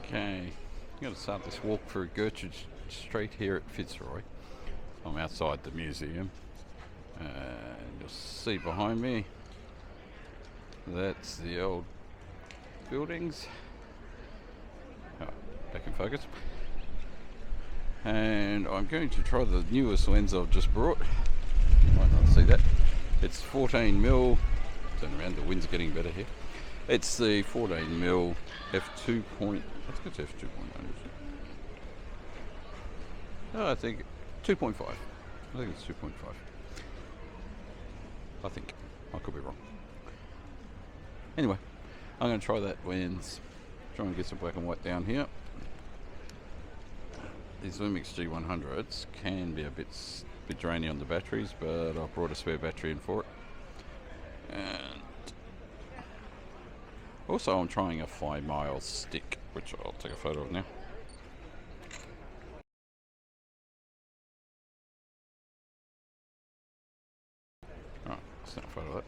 Okay, I'm going to start this walk through Gertridge Street here at Fitzroy. I'm outside the museum, and you'll see behind me, that's the old buildings. Oh, back in focus. And I'm going to try the newest lens I've just brought. You might not see that. It's 14mm. Turn around, the wind's getting better here. It's the 14mm f2. I think it's f2.0. Oh, I think 2.5. I think it's 2.5. I think. I could be wrong. Anyway, I'm going to try that lens. Try and get some black and white down here. These Lumix G100s can be a bit drainy on the batteries, but I brought a spare battery in for it. And also I'm trying a flymile stick, which I'll take a photo of now. Alright, snap a photo of that.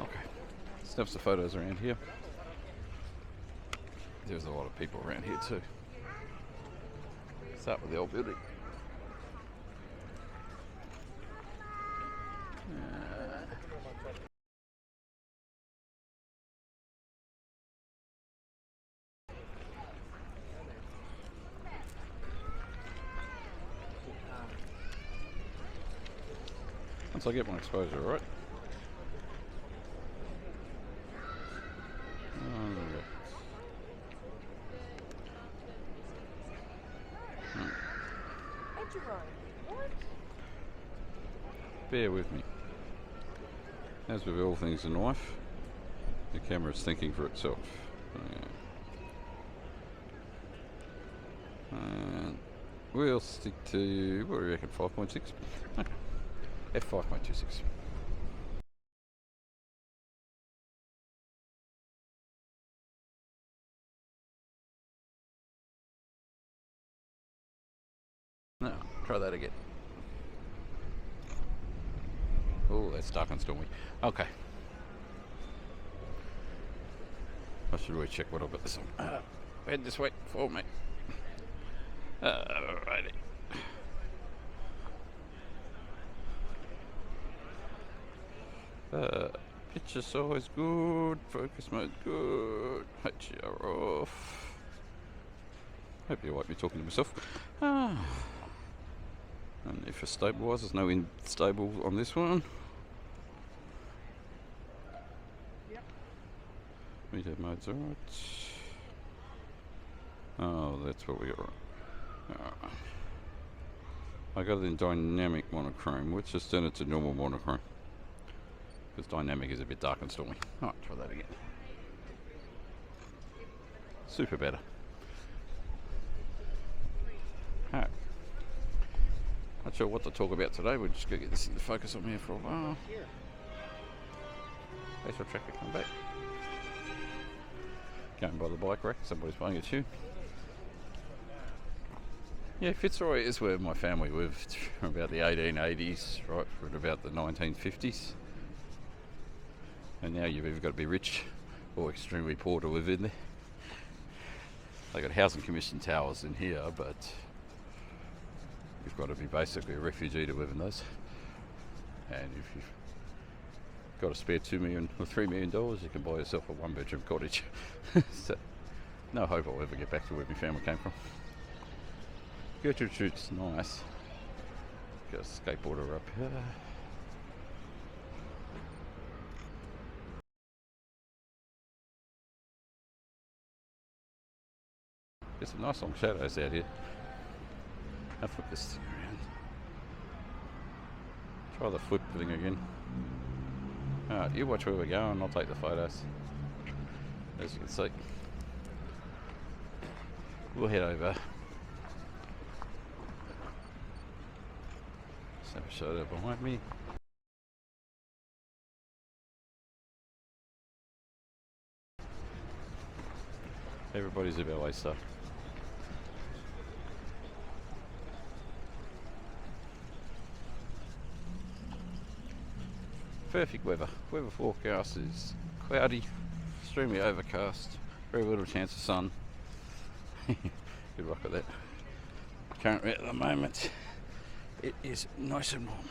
Okay, snap some photos around here. There's a lot of people around here too. Start with the old building. Once I get my exposure right. Bear with me. As with all things in life, the camera's thinking for itself. And we'll stick to, what do you reckon, 5.6? Okay. f5.26. Now, try that again. Oh, that's dark and stormy. Okay. I should really check what I've got this on. Head this way for me. Alrighty. Picture size good. Focus mode good. HDR off. Hope you like me talking to myself. And if it's stabilised, there's no unstable on this one. Yep. Meter mode's alright. Oh, that's what we got right. I got it in dynamic monochrome. Let's just turn it to normal monochrome, because dynamic is a bit dark and stormy. Alright, try that again. Super better. Alright. Not sure what to talk about today. We're just going to get this into focus on here for a while. Facial tracker, come back. Going by the bike rack, somebody's playing a tune. Yeah, Fitzroy is where my family lived from about the 1880s, right, for about the 1950s. And now you've either got to be rich or extremely poor to live in there. They got housing commission towers in here, but you've got to be basically a refugee to live in those. And if you've got a spare $2 million or $3 million, you can buy yourself a one-bedroom cottage. So, no hope I'll ever get back to where my family came from. Gertridge, nice. Got a skateboarder up here. There's some nice long shadows out here. I'll flip this thing around. Try the flip thing again. Alright, you watch where we're going, I'll take the photos. As you can see. We'll head over. Snap a shot out behind me. Everybody's a ballet star. Perfect weather. Weather forecast is cloudy, extremely overcast, very little chance of sun. Good luck with that. Currently at the moment, it is nice and warm.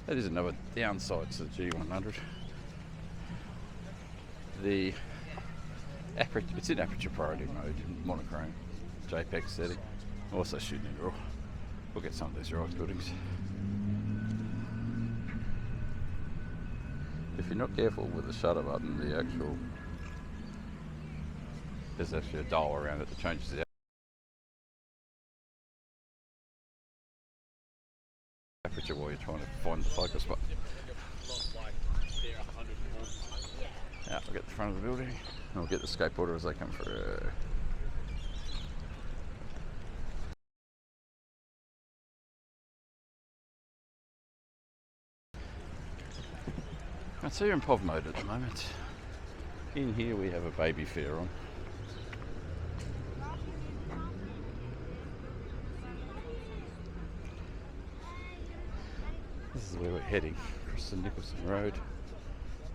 That is another downside to the G100. The aperture, it's in aperture priority mode in monochrome, JPEG setting. Also shooting in RAW. We'll get some of these rise buildings. If you're not careful with the shutter button, there's actually a dial around it that changes the aperture while you're trying to find the focus button. Now we'll get the front of the building and we'll get the skateboarder as they come through. So you're in POV mode at the moment. In here we have a baby fair on. This is where we're heading, across the Nicholson Road.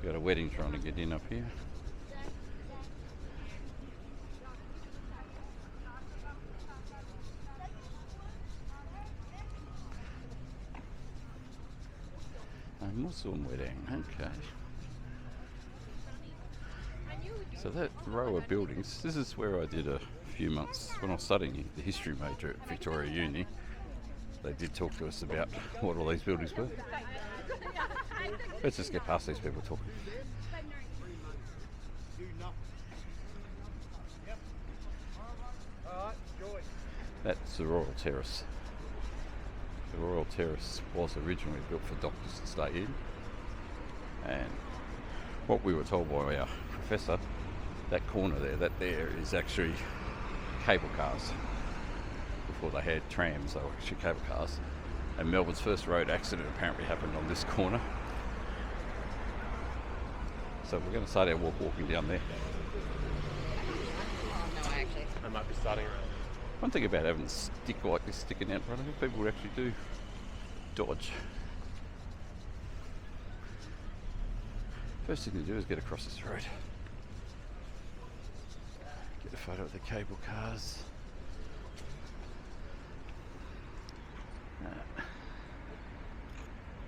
We've got a wedding trying to get in up here. A Muslim wedding, okay. So that row of buildings, this is where I did a few months when I was studying the history major at Victoria Uni. They did talk to us about what all these buildings were. Let's just get past these people talking. That's the Royal Terrace. The Royal Terrace was originally built for doctors to stay in, and what we were told by our professor, that corner there, that there is actually cable cars. Before they had trams, they were actually cable cars, and Melbourne's first road accident apparently happened on this corner. So we're going to start our walking down there. No, actually. I might be starting around. One thing about having a stick like this sticking out in front of you, people would actually do dodge. First thing to do is get across this road. Get a photo of the cable cars.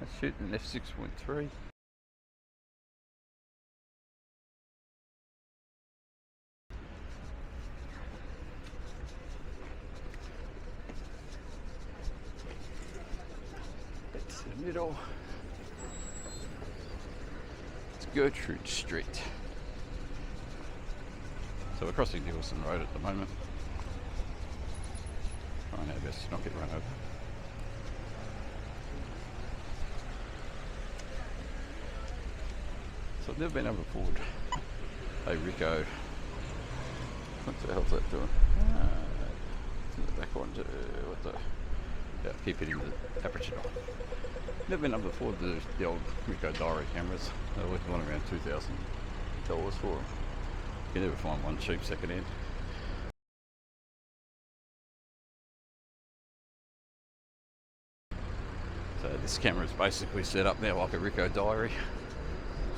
Let's shoot an f2.5. It's the middle. It's Gertridge Street. So we're crossing Nicholson Road at the moment. Trying our best to not get run over. So I've never been able to afford a Rico. What the hell's that doing? It's in the back one. What the? Yeah, keep hitting the aperture. Never been able to afford the old Rico diary cameras. They're worth one around $2,000 for them. You can never find one cheap second hand. So this camera is basically set up now like a Rico diary,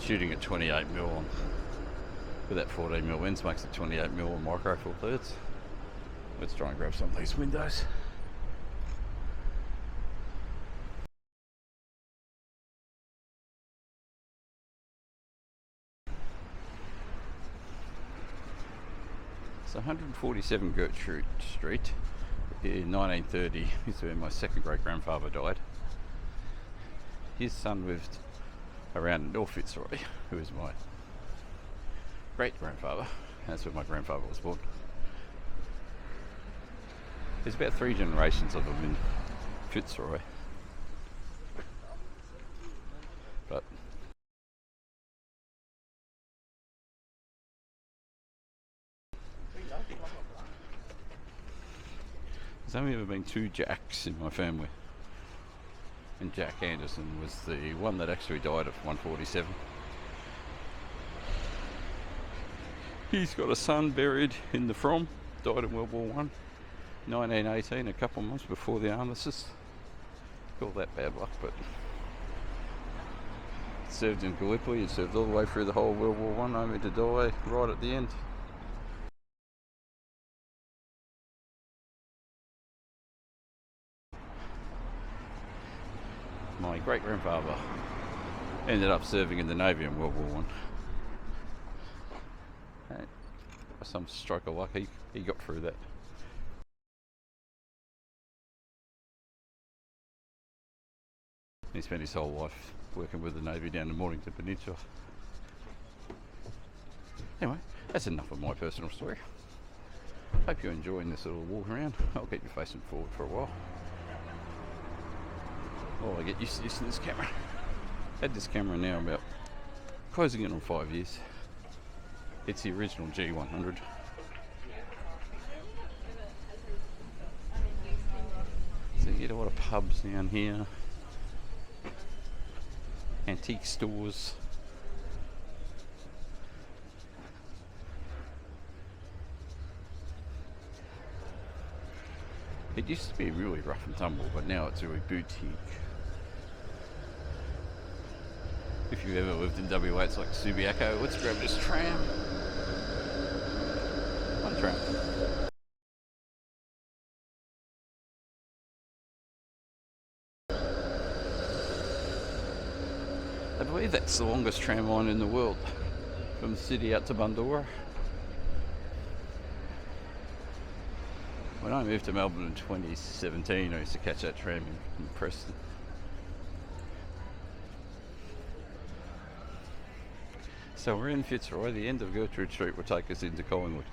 shooting at 28mm on, with that 14mm lens makes it 28mm on micro four thirds. Let's try and grab some of these windows. So 147 Gertridge Street in 1930 is where my second great grandfather died. His son lived around North Fitzroy, who is my great grandfather. That's where my grandfather was born. There's about 3 generations of them in Fitzroy. But there's only ever been 2 Jacks in my family. And Jack Anderson was the one that actually died at 147. He's got a son buried in the From, died in World War One, 1918, a couple of months before the armistice. Call that bad luck, but served in Gallipoli, he served all the way through the whole World War One, only to die right at the end. My great-grandfather ended up serving in the Navy in World War One. By some stroke of luck, he got through that. He spent his whole life working with the Navy down the Mornington Peninsula. Anyway, that's enough of my personal story. Hope you're enjoying this little walk around. I'll get you facing forward for a while. Oh, I get used to this camera. Had this camera now about closing in on 5 years. It's the original G100. So you get a lot of pubs down here, antique stores. It used to be really rough and tumble, but now it's really boutique. If you've ever lived in WA, it's like Subiaco. Let's grab this tram. One tram. I believe that's the longest tram line in the world, from the city out to Bundoora. When I moved to Melbourne in 2017, I used to catch that tram in Preston. So we're in Fitzroy. The end of Gertridge Street will take us into Collingwood.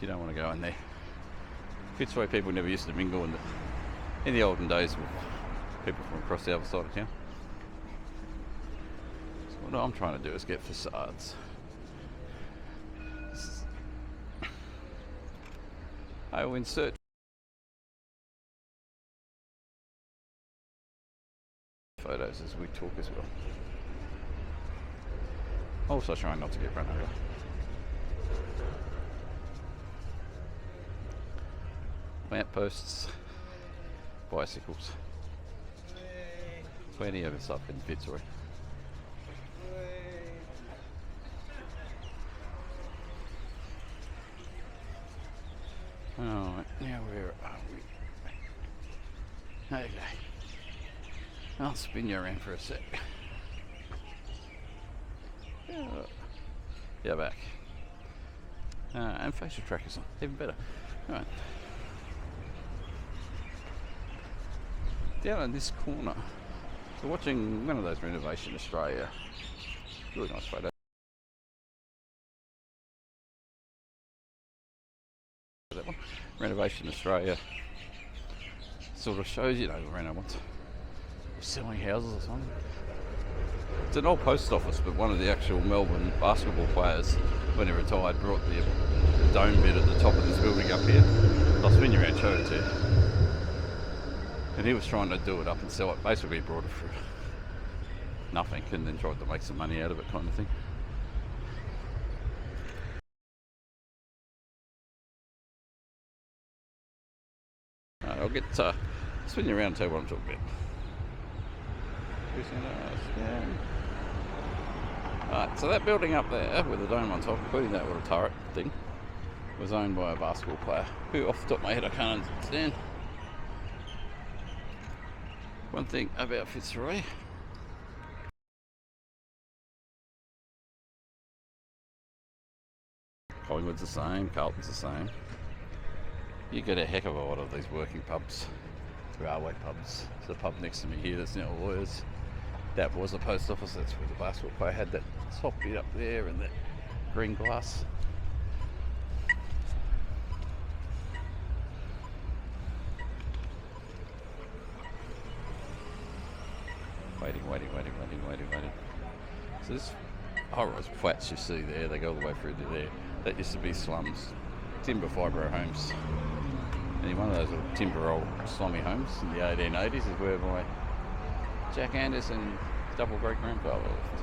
You don't want to go in there. Fitzroy people never used to mingle in the olden days with people from across the other side of town. So what I'm trying to do is get facades. I will insert photos as we talk as well. Also trying not to get run over. Lampposts, bicycles. Plenty of us up in Fitzroy. Alright, now where are we? Okay. I'll spin you around for a sec. Yeah, back. And facial trackers on, even better. Alright. Down in this corner, we're watching one of those Renovation Australia. Really nice photo. That one. Renovation Australia sort of shows, you know, around once selling houses or something. It's an old post office, but one of the actual Melbourne basketball players, when he retired, brought the dome bit at the top of this building up here. I'll spin you around, show it to you. And he was trying to do it up and sell it. Basically, he brought it for nothing and then tried to make some money out of it, kind of thing. I'll get spin you around and tell you what I'm talking about. Alright, so that building up there with the dome on top, including that little turret thing, was owned by a basketball player who, off the top of my head, I can't understand. One thing about Fitzroy, Collingwood's the same, Carlton's the same. You get a heck of a lot of these working pubs, railway pubs. There's a pub next to me here that's now a lawyer's. That was a post office. That's where the basketball player had that top bit up there and that green glass. Waiting. So this high-rise flats you see there, they go all the way through to there. That used to be slums, timber fibro homes. And one of those little timber old slummy homes in the 1880s is where my Jack Anderson double great grandfather lived.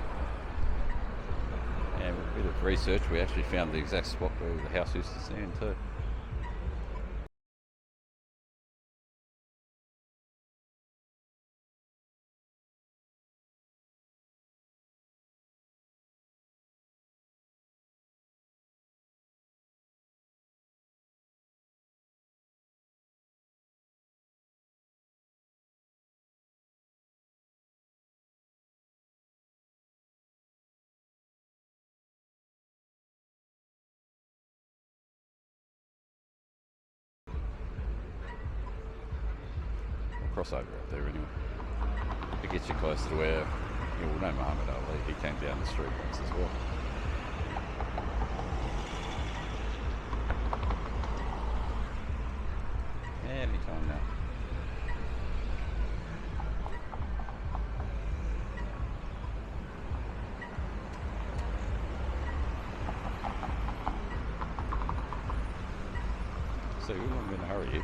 And with a bit of research, we actually found the exact spot where the house used to stand too. crossover out there anyway. It gets you closer to where, you know Muhammad Ali, he came down the street once as well. Anytime now. So we're not going to hurry you.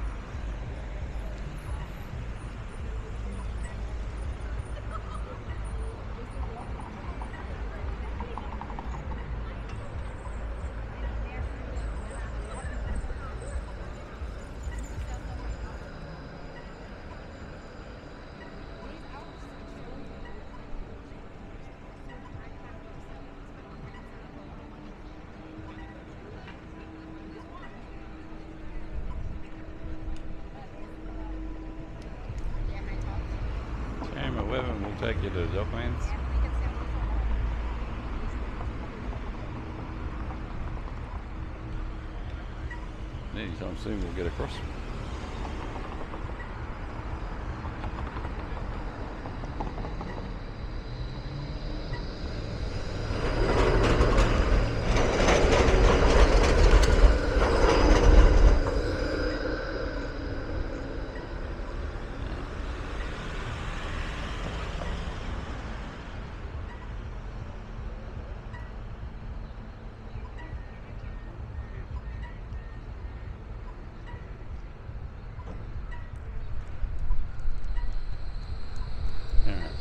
We'll take you to the Docklands. Anytime soon we'll get across.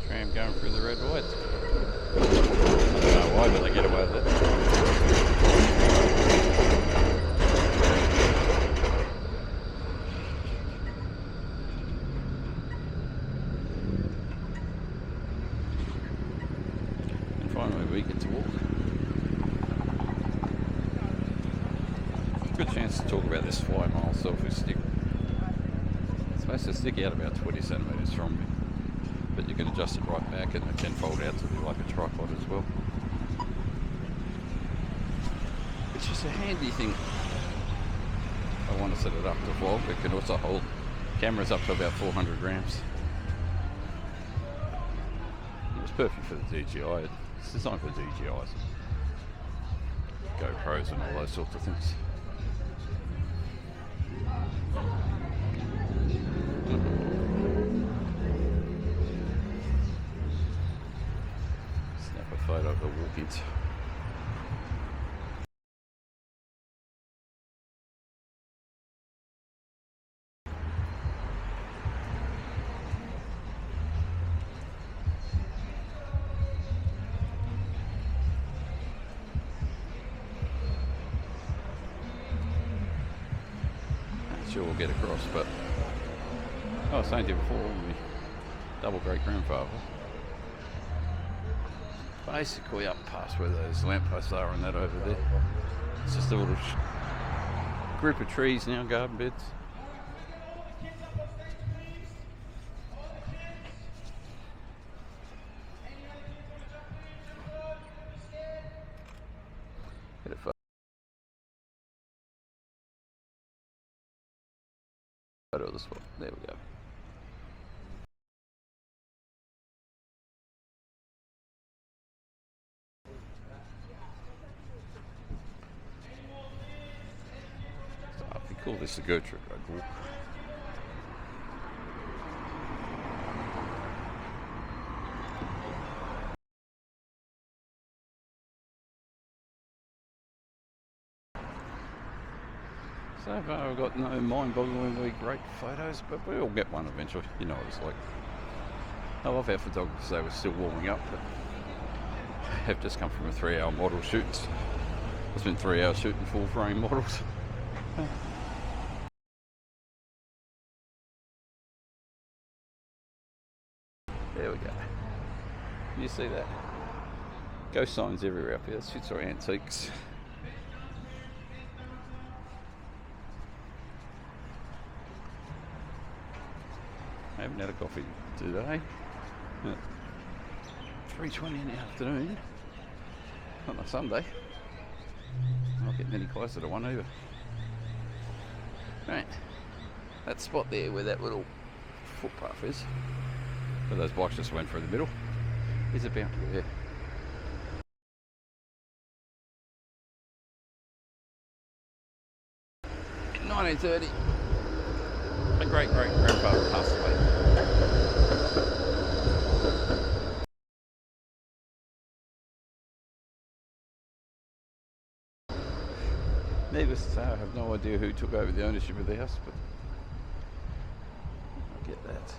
Tram going through the red lights. I don't know why, but they get away with it. And finally we get to walk. Good chance to talk about this flymile selfie stick. It's supposed to stick out about 20 centimetres from me, but you can adjust it right back and it can fold out to be like a tripod as well. It's just a handy thing. I want to set it up to vlog. It can also hold cameras up to about 400 grams. It was perfect for the DJI. It's designed for DJIs, GoPros and all those sorts of things. Photo of the walk-ins. Not sure we'll get across, but I was saying to you before, my double great grandfather, basically up past where those lampposts are and that over there. It's just a little group of trees now, garden beds. Get a photo of the spot. There we go. Call this the Gertridge Road walk. So far I've got no mind-bogglingly great photos, but we'll get one eventually. You know what it's like. I love our photographers, they were still warming up, but have just come from a 3-hour model shoot. I spent 3 hours shooting full frame models. There we go. You see that? Ghost signs everywhere up here. It's Fitzroy Antiques. I haven't had a coffee today. 3:20 in the afternoon on a Sunday. Not getting any closer to one either. Right, that spot there where that little footpath is, but those bikes just went through the middle, is about where 1930 a great grandfather passed away. Needless to say, I have no idea who took over the ownership of the house, but I get that.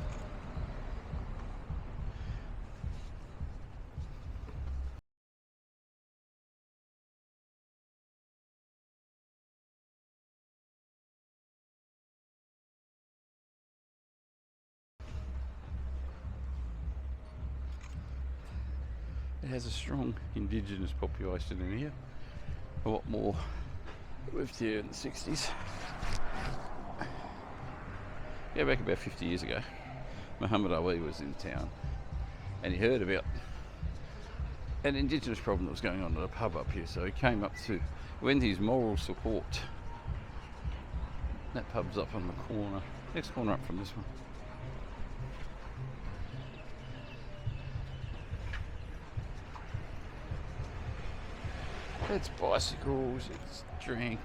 It has a strong Indigenous population in here, a lot more lived here in the 60s. Yeah, back about 50 years ago, Muhammad Ali was in town and he heard about an Indigenous problem that was going on at a pub up here, so he came up to lend his moral support. That pub's up on the corner, next corner up from this one. It's bicycles, it's drink.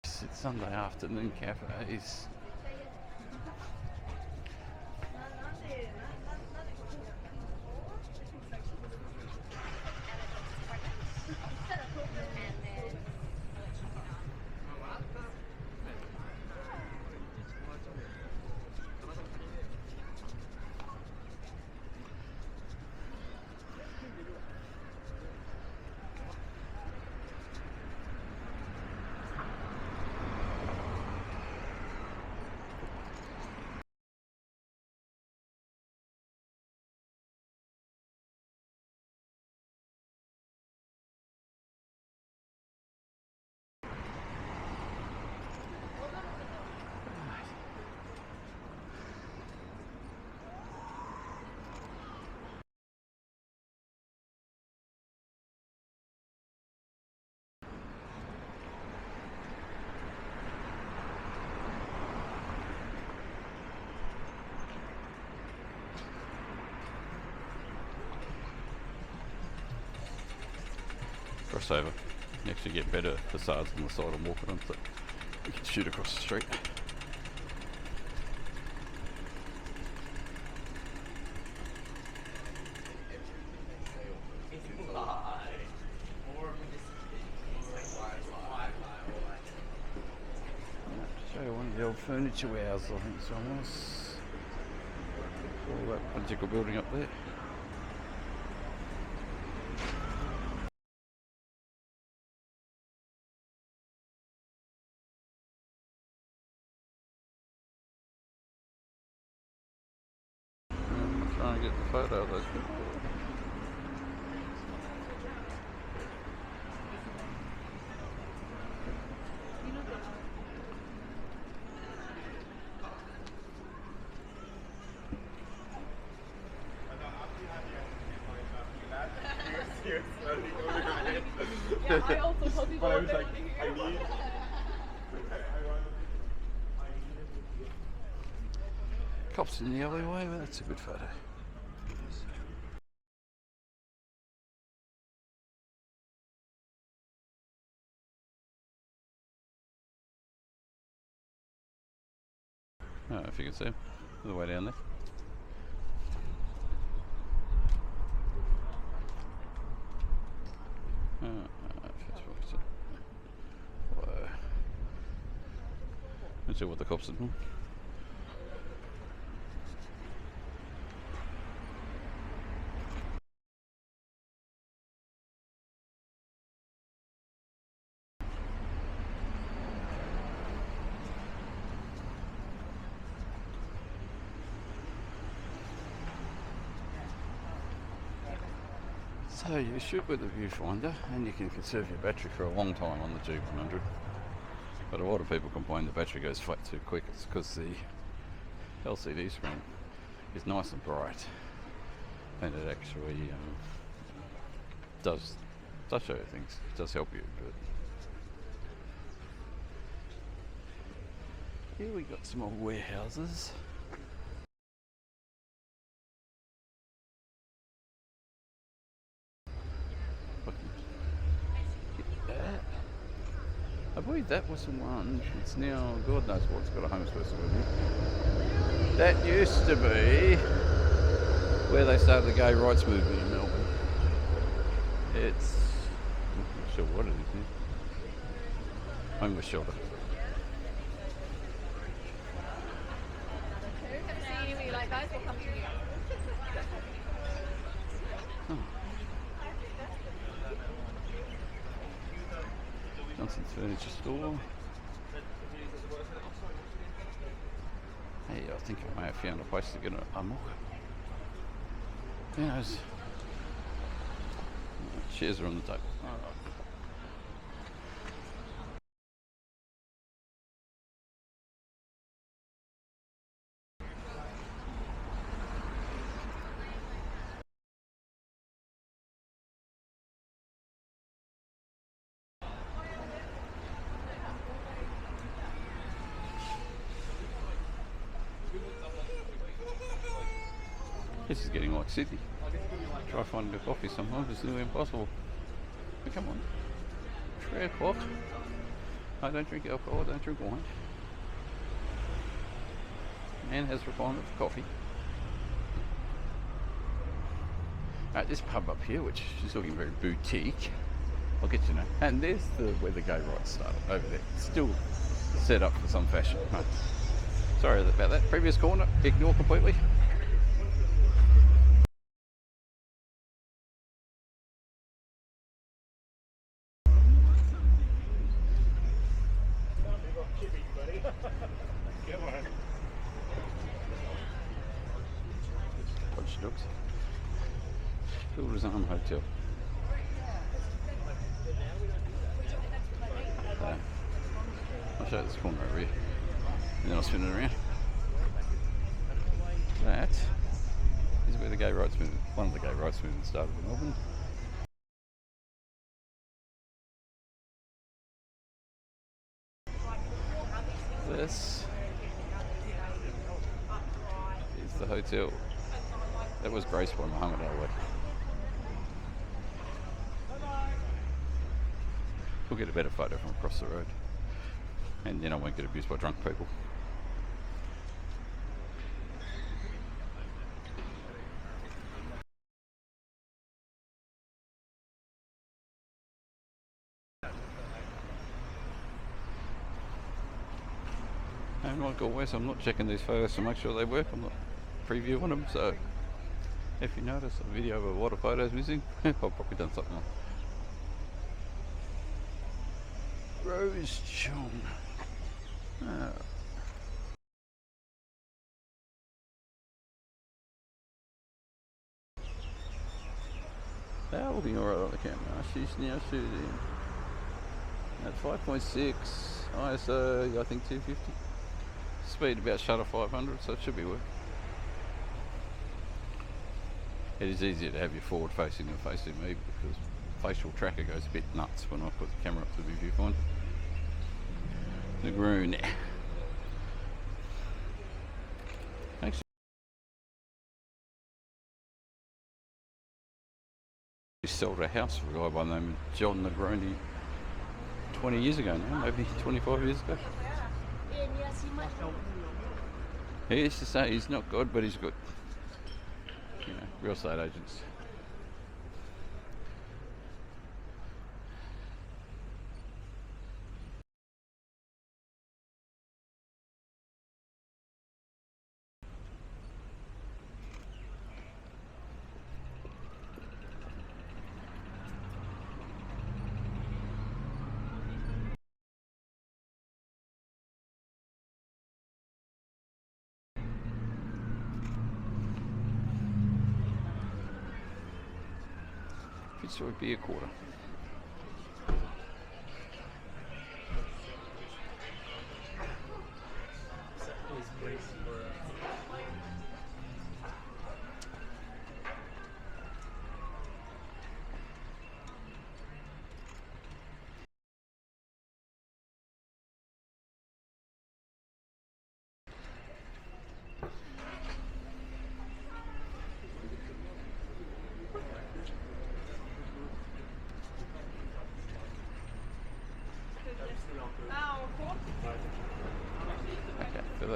It's Sunday afternoon cafes. Crossover. You actually get better facades on the side I'm walking on, so you can shoot across the street. Show you one of the old furniture warehouses, I think somewhere. All that magical building up there. Trying to get the photo of those people. Yeah, I also told people I was like, I need. Cops in the alleyway, well, that's a good photo. Oh, if you can see him, all the way down there. Let's see what the cops are doing. So you shoot with a viewfinder and you can conserve your battery for a long time on the G100. But a lot of people complain the battery goes flat too quick. It's because the LCD screen is nice and bright and it actually does show you things. It does help you, but Here we got some old warehouses. I believe that was the one. It's now, God knows what, it's got a home special in it. That used to be where they started the gay rights movement in Melbourne. It's, I'm not sure what it is now. Homeless shelter. Johnson's Furniture Store. Hey, I think I may have found a place to get a mock. Who knows? Chairs are on the table. Alright. This is getting like Sydney. Try finding a coffee sometimes, it's nearly impossible. But come on. 3 o'clock. I don't drink alcohol, I don't drink wine. Man has requirement for coffee. This pub up here, which is looking very boutique, I'll get you know. And there's where the gay rights started, over there. Still set up for some fashion. Right. Sorry about that. Previous corner, ignore completely. Builder's Arm Hotel. I'll show you this corner over here, and then I'll spin it around. That is where the gay rights movement, one of the gay rights movements started in Melbourne. This is the hotel. That was Grace by Muhammad Ali. We'll get a better photo from across the road. And then I won't get abused by drunk people. And like always, I'm not checking these photos to make sure they work. I'm not previewing them, so if you notice a video of a lot of photos missing, I've probably done something wrong. Rose John. Oh. They're looking alright on the camera. She's now shooting at 5.6 ISO, I think 250. Speed about shutter 500, so it should be working. It is easier to have your forward facing than facing me because facial tracker goes a bit nuts when I put the camera up to the viewfinder. The Groon. Actually, we sold a house for a guy by the name of John Negroni 20 years ago now, maybe 25 years ago. He used to say he's not good, but he's good. You know, real estate agents. Fitzroy beer quarter.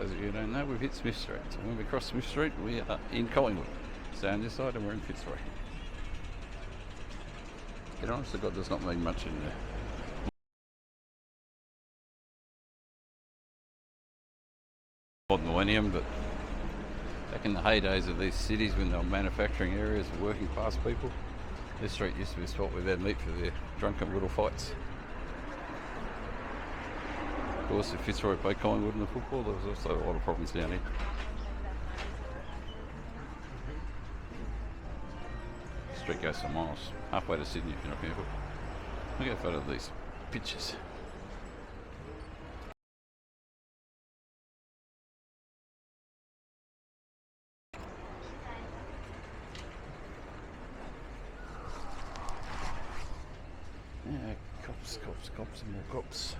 those of you who don't know, we've hit Smith Street. So when we cross Smith Street, we are in Collingwood. Stay on this side and we're in Fitzroy. Get honest to God, there's not been much in there. Modern millennium, but back in the heydays of these cities when they were manufacturing areas for working class people, this street used to be a spot where they'd meet for their drunken little fights. Of course, if Fitzroy played Collingwood in the football, there was also a lot of problems down here. The street goes for miles, halfway to Sydney if you're not careful. Look at a photo of these pictures. Yeah, cops and more cops.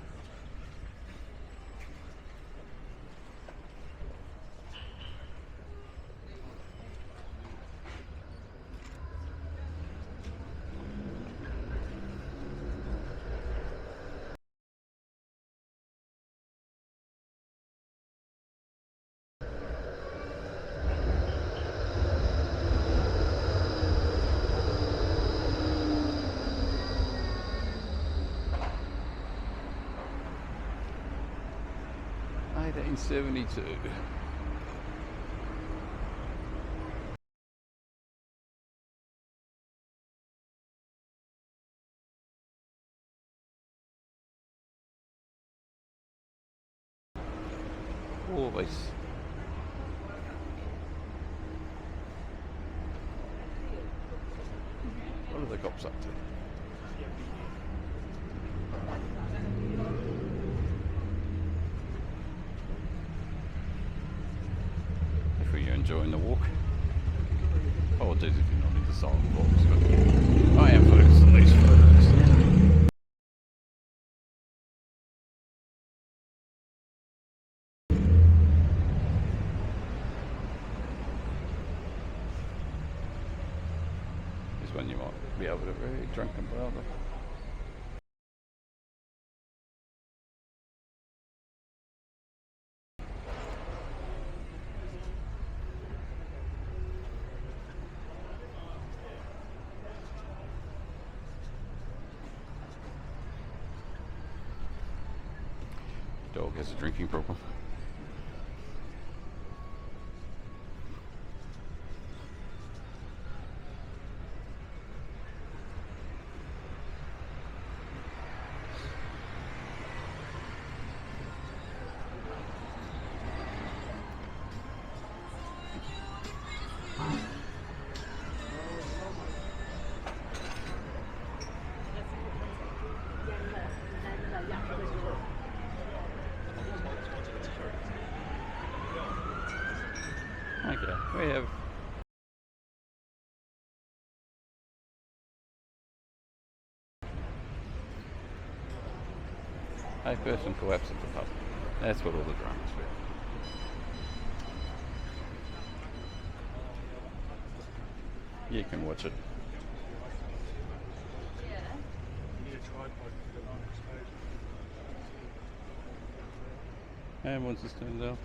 $18.72. Always. What are the cops up to? You're enjoying the walk. Apologies if you're not into silent vlogs, but I am focused on these photos. This one you might be able to very drunken brother. Dog has a drinking problem. Okay, we have a person collapsed at the pub. That's what all the drama's about. You can watch it. And once it's turned off.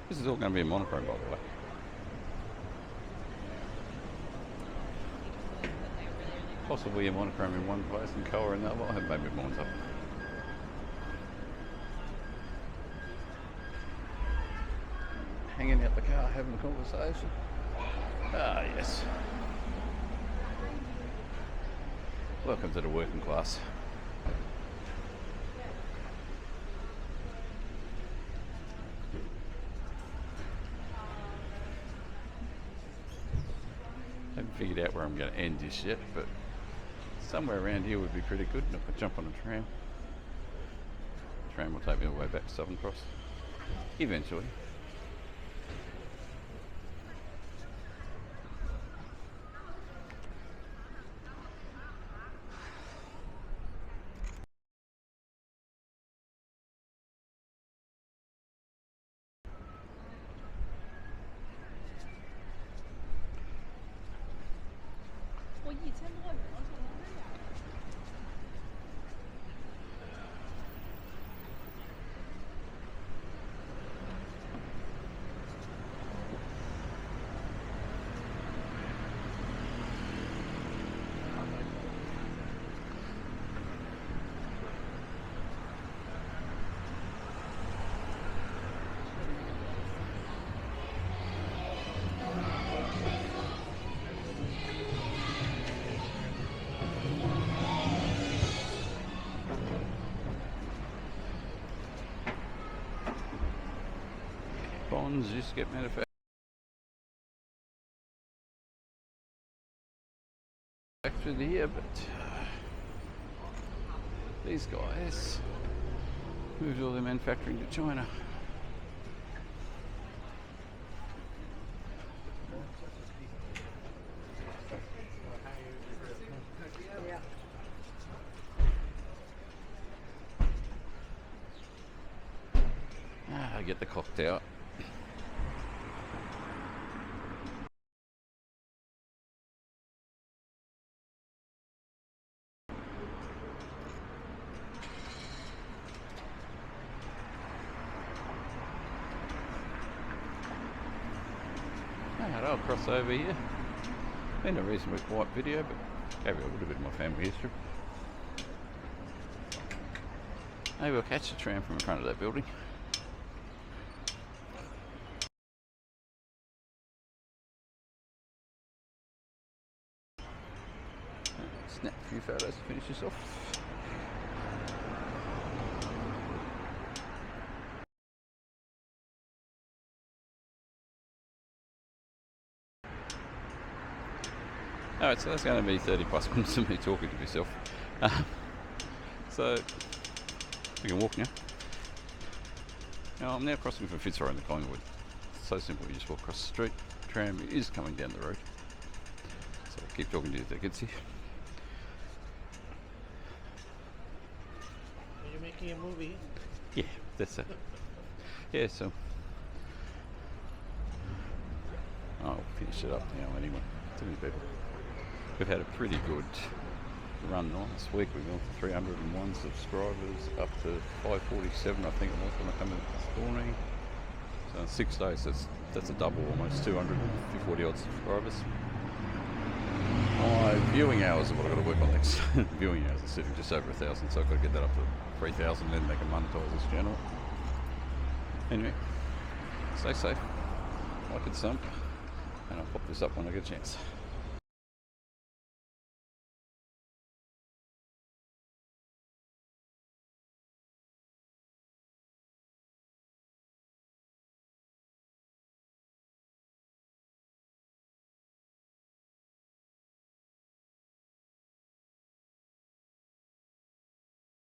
This is all going to be a monochrome, by the way. Possibly a monochrome in one place and colour in the other. I haven't made my mind up. Hanging out the car, having a conversation. Ah, yes. Welcome to the working class. Haven't figured out where I'm going to end this yet, but somewhere around here would be pretty good. And if I jump on a tram, the tram will take me all the way back to Southern Cross. Eventually. bonds used to get manufactured here, but these guys moved all their manufacturing to China. I get the cocked out. Alright, I'll cross over here. Been a reasonably quiet video, but gave you a little bit of my family history. Maybe we'll catch the tram from in front of that building. Snap a few photos to finish this off. Alright, so that's going to be 30 plus minutes of me talking to myself. So, we can walk now. Now I'm now crossing from Fitzroy into Collingwood. It's so simple, you just walk across the street. The tram is coming down the road. So I'll keep talking to you if that gets here. Are you making a movie? Yeah, that's it. Yeah, so I'll finish it up now anyway. Too many people. We've had a pretty good run last week. We've gone from 301 subscribers up to 547, I think it was when I come in this morning. So in 6 days, that's a double, almost 240 odd subscribers. My viewing hours are what I've got to work on next. Viewing hours are sitting just over 1,000, so I've got to get that up to 3,000, then they can monetize this channel. Anyway, stay safe, like it's and I'll pop this up when I get a chance.